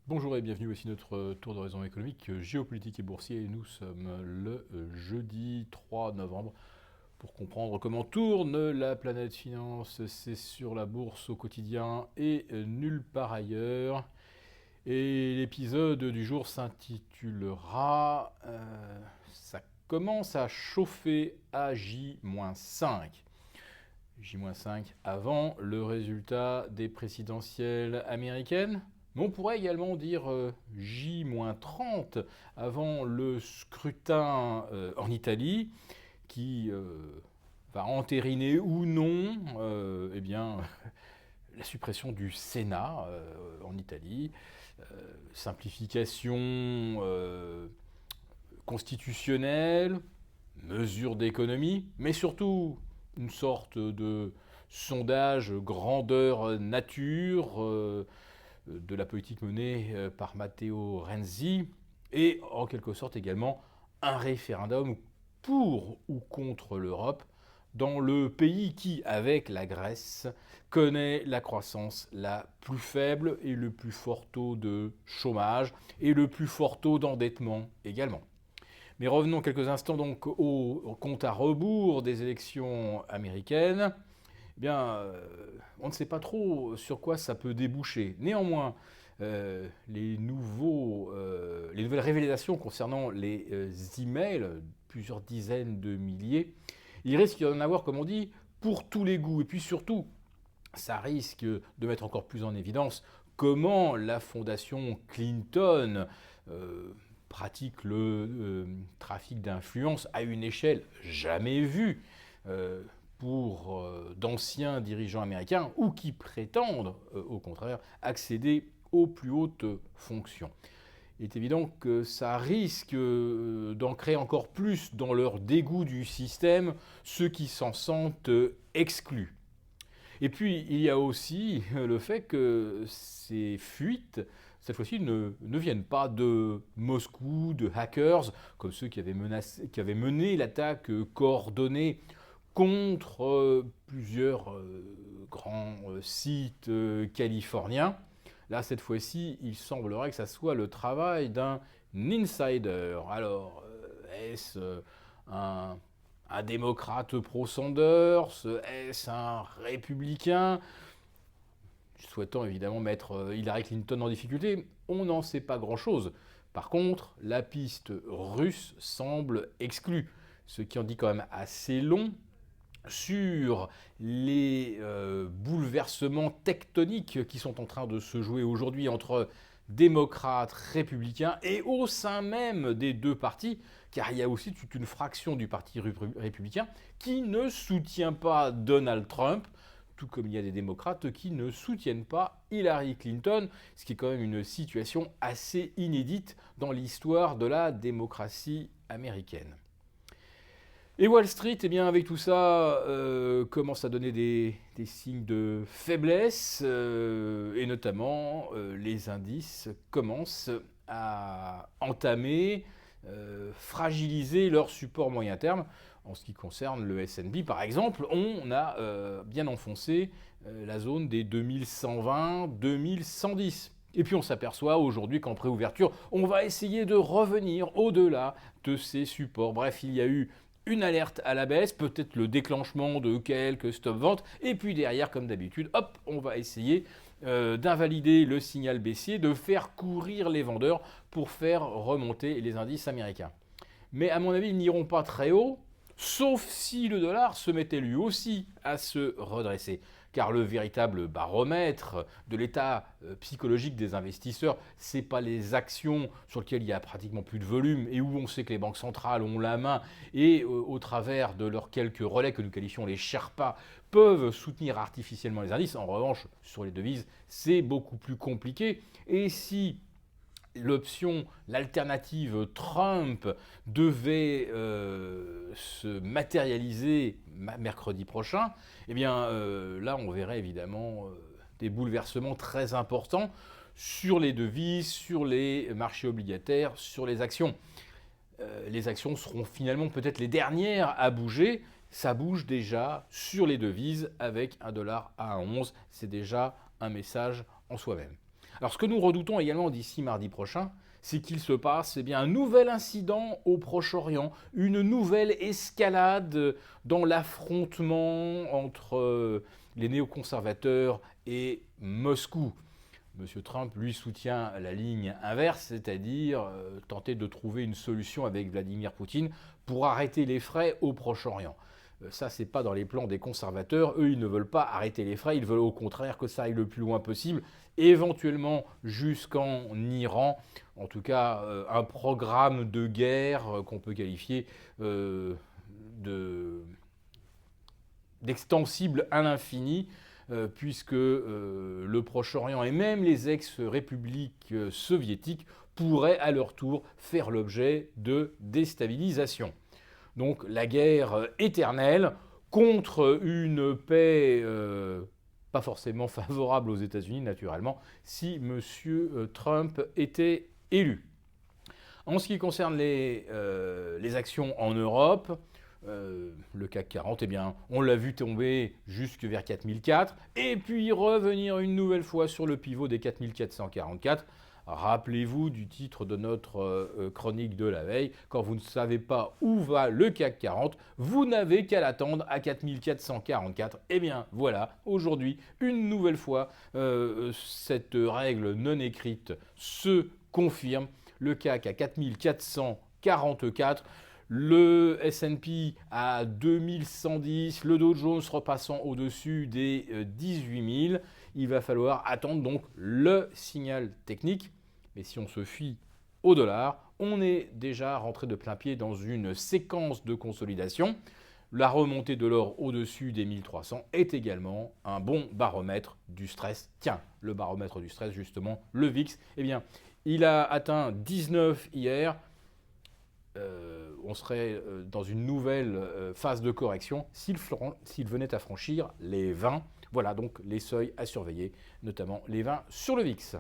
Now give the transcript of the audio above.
Bonjour et bienvenue, voici notre tour d'horizon économique, géopolitique et boursier. Nous sommes le jeudi 3 novembre pour comprendre comment tourne la planète finance. C'est sur la bourse au quotidien et nulle part ailleurs. Et l'épisode du jour s'intitulera Ça commence à chauffer à J-5. J-5 avant le résultat des présidentielles américaines. Mais on pourrait également dire J-30 avant le scrutin en Italie qui va entériner ou non eh bien, la suppression du Sénat en Italie, simplification constitutionnelle, mesures d'économie, mais surtout une sorte de sondage grandeur nature de la politique menée par Matteo Renzi et en quelque sorte également un référendum pour ou contre l'Europe dans le pays qui, avec la Grèce, connaît la croissance la plus faible et le plus fort taux de chômage et le plus fort taux d'endettement également. Mais revenons quelques instants donc au compte à rebours des élections américaines. Eh bien, on ne sait pas trop sur quoi ça peut déboucher. Néanmoins, les nouvelles révélations concernant les emails, plusieurs dizaines de milliers, il risque d'y en avoir, comme on dit, pour tous les goûts. Et puis surtout, ça risque de mettre encore plus en évidence comment la fondation Clinton pratique le trafic d'influence à une échelle jamais vue pour d'anciens dirigeants américains ou qui prétendent, au contraire, accéder aux plus hautes fonctions. Il est évident que ça risque d'ancrer encore plus dans leur dégoût du système ceux qui s'en sentent exclus. Et puis, il y a aussi le fait que ces fuites, cette fois-ci, ne viennent pas de Moscou, de hackers, comme ceux qui avaient mené l'attaque coordonnée contre plusieurs grands sites californiens. Là, cette fois-ci, il semblerait que ça soit le travail d'un insider. Alors, est-ce un démocrate pro-Sanders? Est-ce un républicain souhaitant évidemment mettre Hillary Clinton en difficulté? On n'en sait pas grand-chose. Par contre, la piste russe semble exclue, ce qui en dit quand même assez long sur les bouleversements tectoniques qui sont en train de se jouer aujourd'hui entre démocrates, républicains et au sein même des deux partis, car il y a aussi toute une fraction du parti républicain qui ne soutient pas Donald Trump, tout comme il y a des démocrates qui ne soutiennent pas Hillary Clinton, ce qui est quand même une situation assez inédite dans l'histoire de la démocratie américaine. Et Wall Street, eh bien, avec tout ça, commence à donner des signes de faiblesse, et notamment les indices commencent à entamer, fragiliser leur support moyen terme. En ce qui concerne le S&P, par exemple, on a bien enfoncé la zone des 2120, 2110. Et puis on s'aperçoit aujourd'hui qu'en préouverture, on va essayer de revenir au-delà de ces supports. Bref, il y a eu une alerte à la baisse, peut-être le déclenchement de quelques stop-ventes, et puis derrière, comme d'habitude, hop, on va essayer d'invalider le signal baissier, de faire courir les vendeurs pour faire remonter les indices américains. Mais à mon avis, ils n'iront pas très haut, sauf si le dollar se mettait lui aussi à se redresser. Car le véritable baromètre de l'état psychologique des investisseurs, ce n'est pas les actions sur lesquelles il y a pratiquement plus de volume et où on sait que les banques centrales ont la main et au travers de leurs quelques relais que nous qualifions les Sherpas peuvent soutenir artificiellement les indices. En revanche, sur les devises, c'est beaucoup plus compliqué. Et si l'alternative Trump devait se matérialiser mercredi prochain, eh bien là on verrait évidemment des bouleversements très importants sur les devises, sur les marchés obligataires, sur les actions. Les actions seront finalement peut-être les dernières à bouger. Ça bouge déjà sur les devises avec un dollar à 1,11. C'est déjà un message en soi-même. Alors ce que nous redoutons également d'ici mardi prochain, c'est qu'il se passe un nouvel incident au Proche-Orient, une nouvelle escalade dans l'affrontement entre les néoconservateurs et Moscou. M. Trump, lui, soutient la ligne inverse, c'est-à-dire tenter de trouver une solution avec Vladimir Poutine pour arrêter les frais au Proche-Orient. Ça, c'est pas dans les plans des conservateurs. Eux, ils ne veulent pas arrêter les frais, ils veulent au contraire que ça aille le plus loin possible, éventuellement jusqu'en Iran. En tout cas, un programme de guerre qu'on peut qualifier d'extensible à l'infini, puisque le Proche-Orient et même les ex-républiques soviétiques pourraient à leur tour faire l'objet de déstabilisation. Donc la guerre éternelle contre une paix pas forcément favorable aux États-Unis, naturellement, si M. Trump était élu. En ce qui concerne les actions en Europe, le CAC 40, on l'a vu tomber jusque vers 4004 et puis revenir une nouvelle fois sur le pivot des 4444. Rappelez-vous du titre de notre chronique de la veille, quand vous ne savez pas où va le CAC 40, vous n'avez qu'à l'attendre à 4444. Et bien voilà, aujourd'hui, une nouvelle fois, cette règle non écrite se confirme. Le CAC à 4444. Le S&P à 2110, le Dow Jones repassant au-dessus des 18 000. Il va falloir attendre donc le signal technique. Mais si on se fie au dollar, on est déjà rentré de plein pied dans une séquence de consolidation. La remontée de l'or au-dessus des 1300 est également un bon baromètre du stress. Tiens, le baromètre du stress, justement, le VIX, il a atteint 19 hier. On serait dans une nouvelle phase de correction s'il venait à franchir les 20. Voilà donc les seuils à surveiller, notamment les 20 sur le VIX.